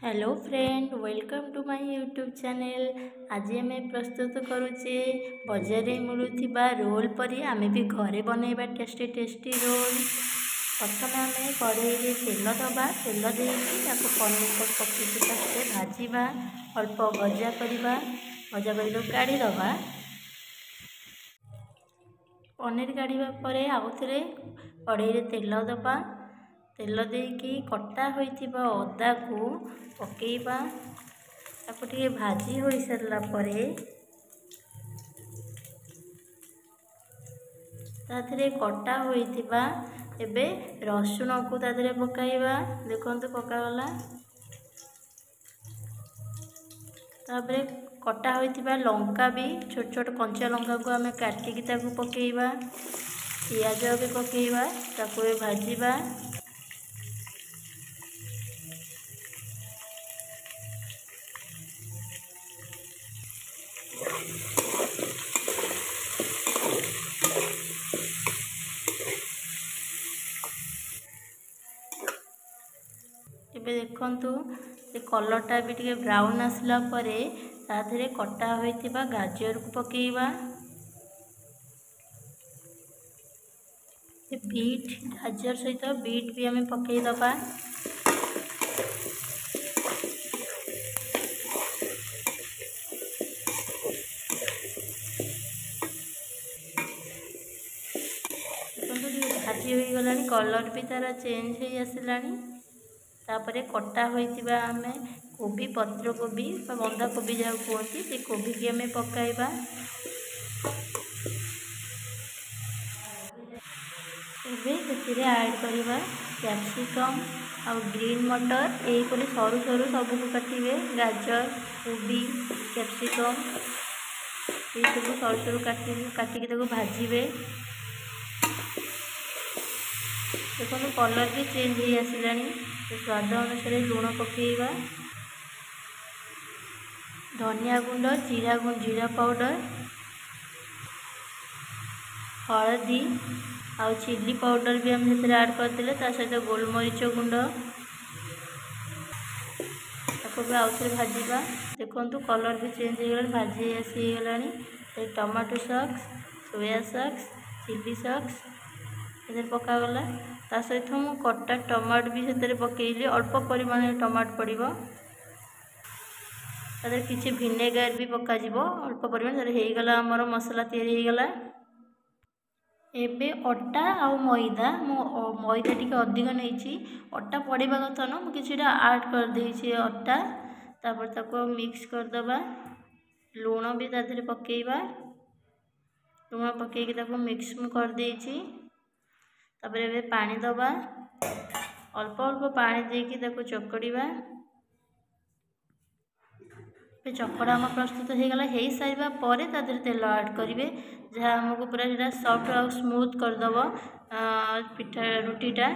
Hello friend, welcome to my YouTube channel. आज आम प्रस्तुत करुचे बजार में मिलूथिबा रोल परी आम भी घरे बनैबा टेस्टी टेस्टी रोल। प्रथम आम कड़ाई तेल दबा, तेल देकी पनीर को पकईकी फर्स्ट भाजवा, अल्प भजा करवा, भजा कर काढ़ी दबा। पनीर काढ़ा पर आउ थे कड़ाई तेल दबा, तेल देकी कटा होइथिबा अदा को पकेइबा, ताको टिके भाजी हो सारला परे ताधरे कटा होइथिबा एबे रसुण को ताधरे पकाइबा। देखंतु पकागला, तापरे कटा होइथिबा लंका भी छोट छोट कंचा लंका को आमे काटिकी ताको पकेइबा, पियाज भी पकेइबा, ताको भी भाजीबा। एबे देखंतु से कलरटा भी टिके ब्राउन आसला परे ताधरे कटा होइथिबा गाजर को पकेइबा। बीट, गाजर सहित बीट भी आमे पकई दबा। भाजी हो गला, कलर भी तार चेंज हो आसलानी। तापरे कटा होइथिबा आमे कोबी, पत्र कोबी बंधा कोबी जहाँ कहते से कोबी की आमे पकाइबा। एबे एथिरे ऐड करिबा कैप्सिकम आ ग्रीन मटर, एहीपरि सरू सरू सबको काटिबे। गाजर, कोबी, कैप्सिकम ये सब सरू सरू काटिकी ताको भाजिबे। देखो कलर भी चेंज हो आसलानी। स्वाद अनुसार लुण पकेइबा, धनिया गुंड, जीरा पाउडर, हलदी आउ चिली पाउडर भी हम ऐड करदे। सहित गोलमरीच गुंड ताको भी आउ थे भाजवा। देखो कलर भी चेंज हो गला, भाजी आसीगला। Tomato sauce, soya sauce, chilli sauce इधर पकागला। ता सहित मु कटा टमाटो भी से पकईली, अल्प परिमाण टमाटो पड़ो। तादर किसी भिनेगार भी पकाजिब अल्प परिमाण। हो गला आमर मसला तैयारी हो गला। एबे अटा आउ मैदा, मु मैदा टिके अधिक नहीं, अटा पड़वा कथा न, मुझे ऐड कर देइछि अटा। तापर ताको मिक्स करदबा, लुण भी तादरे पकेइबा, लुण पकईकी ताको मिक्स कर देइछि। तापर एबे पानी दबा, अल्प अल्प पानी देकी ताको चकड़ीबा। चकड़ा आम प्रस्तुत हो गला। हो सारा पर तादर तेल ऐड करेंगे, जहाँ आमको पूरा सॉफ्ट और स्मूथ करदब पिठा रुटीटा।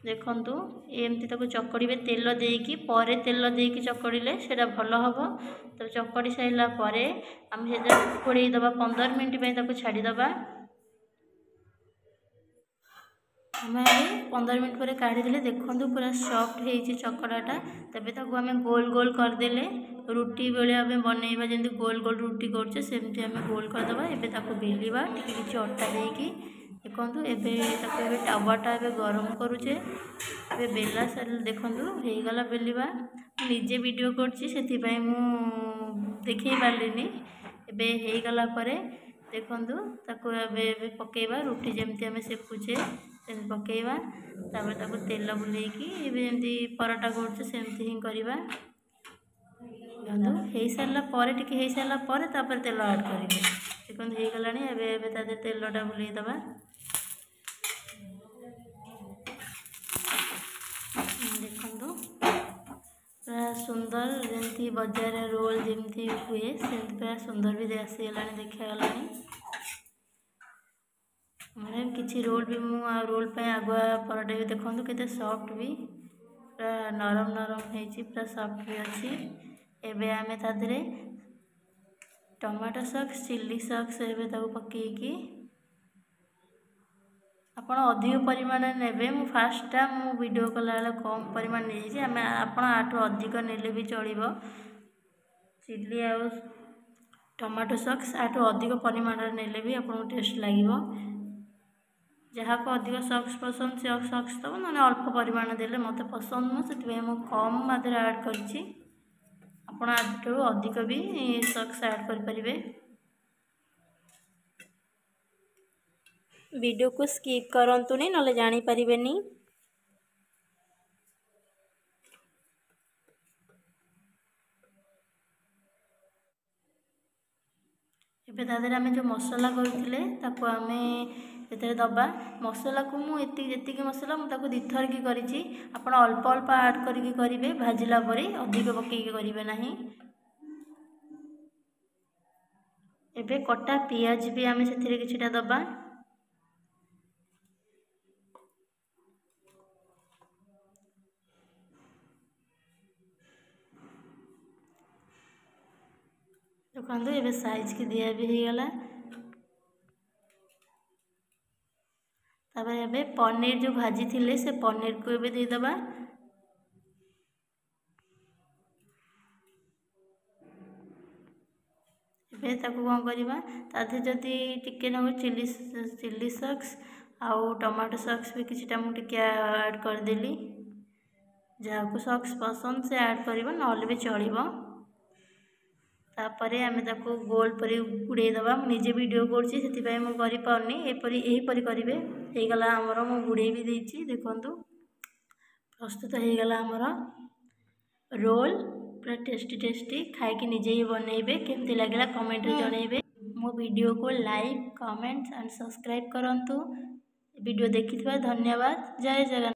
देखंतु एमती ताको चकड़ीबे तेल देकी, पर तेल देकी चकड़ीले सेटा भल हम। तो चकड़ी सारा पर आम से घोड़े दबा, 15 मिनट ताको छाड़ीदबा। आम 15 मिनट पर काढ़ीदे। देखो पूरा सॉफ्ट हो चकड़ाटा। तबे ताको आम गोल गोल करदेले रुटी बेले आम बनइबा, जमी गोल गोल रुटी करछे सेमती आम गोल करदबा। एबे ताको बेलिबा टिके किछि अटा देकी। देखो एबे ताको एबे टावाटा एबे गरम करुचे। एबे बेला सारे देखो हो गला बेलिबा। निजे वीडियो करछि सेथिपाई मु देखै पारलिनी। एबे हो गला परे देखो ताको एबे पकेइबा, रुटी जमती आम सेकुचे सेमती पकेइबा। तापर ताको तेल बुलेकी एबे जमती पराठा करछे सेमती ही करिबा। हो सारा पर टिके हो सारा पर तापर तेल ऐड करेंगे। देखो हो गलानी। एबे एबे तादे तेलटा बुलेई दबा। देखो पूरा सुंदर जमती बजार रोल जमती हुए सेमती पूरा सुंदर भी आसीगला, देखा मैंने किसी रोल भी मु रोल पे आगुआ पराठा भी देखो केते सॉफ्ट भी पूरा नरम नरम होइछि, पूरा सॉफ्ट भी अच्छी। एबे आमे तादरे टमाटो सॉस, चिली सॉस एबे ताको पकेइकी ଆପଣ ଅଧିକ ପରିମାଣରେ ନେବେ, ମୁଁ ଫାର୍ଷ୍ଟଟା ମୁଁ ଭିଡ଼ିଓ କଲାବେଳେ କମ୍ ପରିମାଣ ନେଇଯାଇଛି, ଆପଣ ଆଠୁ ଅଧିକ ନେଲେ ବି ଚଳିବ। ଚିଲି ଆଉ ଟମାଟୋ ସକ୍ସ ଆଠୁ ଅଧିକ ପରିମାଣରେ ନେଲେ ବି ଆପଣଙ୍କୁ ଟେଷ୍ଟ ଲାଗିବ। ଯାହାକୁ ଅଧିକ ସକ୍ସ ପସନ୍ଦ ସେ ସକ୍ସ ଦେବ, ନହେଲେ ଅଳ୍ପ ପରିମାଣ ଦେଲେ ମୋତେ ପସନ୍ଦ ନୁହଁ, ସେଥିପାଇଁ ମୁଁ କମ୍ ମାତ୍ରାରେ ଆଡ଼୍ କରିଛି। ଆପଣ ଆଠୁ ଅଧିକ ବି ସକ୍ସ ଆଡ଼୍ କରିପାରିବେ। ଭିଡ଼ିଓକୁ ସ୍କିପ୍ କରନ୍ତୁନି, ନହେଲେ ଜାଣିପାରିବେନି। ଏବେ ତା ଦେହରେ ଆମେ ଯେଉଁ ମସଲା କରିଥିଲେ ତାକୁ ଆମେ ସେଥିରେ ଦେବା। ମସଲାକୁ ମୁଁ ଯେତିକି ମସଲା ମୁଁ ତାକୁ ଦିଥର କି କରିଛି। ଆପଣ ଅଳ୍ପ ଅଳ୍ପ ଆଡ଼୍ କରିକି କରିବେ, ଭାଜିଲା ପରେ ଅଧିକ ପକାଇକି କରିବେ ନାହିଁ। ଏବେ କଟା ପିଆଜ ବି ଆମେ ସେଥିରେ କିଛିଟା ଦେବା। ଦେଖନ୍ତୁ ଏବେ ସାଇଜ୍କି ଦିଆ ବି ହେଇଗଲା। ତାପରେ ଏବେ ପନିର ଯେଉଁ ଭାଜିଥିଲେ ସେ ପନିରକୁ ଏବେ ଦେଇଦେବା। ଏବେ ତାକୁ କ'ଣ କରିବା, ତା ଦେହରେ ଯଦି ଟିକେ ନାକୁ ଚିଲି ସକ୍ସ ଆଉ ଟମାଟୋ ସକ୍ସ ବି କିଛିଟା ମୁଁ ଟିକେ ଆଡ଼୍ କରିଦେଲି। ଯାହାକୁ ସକ୍ସ ପସନ୍ଦ ସେ ଆଡ଼୍ କରିବ, ନହେଲେ ବି ଚଳିବ। ତାପରେ ଆମେ ତାକୁ ଗୋଲ କରି ଗୁଡ଼େଇ ଦେବା। ମୁଁ ନିଜେ ଭିଡ଼ିଓ କରୁଛି ସେଥିପାଇଁ ମୁଁ କରିପାରୁନି, ଏହିପରି କରିବେ। ହେଇଗଲା ଆମର, ମୁଁ ଗୁଡ଼େଇ ବି ଦେଇଛି। ଦେଖନ୍ତୁ ପ୍ରସ୍ତୁତ ହେଇଗଲା ଆମର ରୋଲ୍, ପୁରା ଟେଷ୍ଟି। ଖାଇକି ନିଜେ ହିଁ ବନେଇବେ, କେମିତି ଲାଗିଲା କମେଣ୍ଟରେ ଜଣାଇବେ। ମୋ ଭିଡ଼ିଓକୁ ଲାଇକ୍, କମେଣ୍ଟ ଆଣ୍ଡ ସବସ୍କ୍ରାଇବ୍ କରନ୍ତୁ। ଭିଡ଼ିଓ ଦେଖିଥିବା ଧନ୍ୟବାଦ। ଜୟ ଜଗନ୍ନାଥ।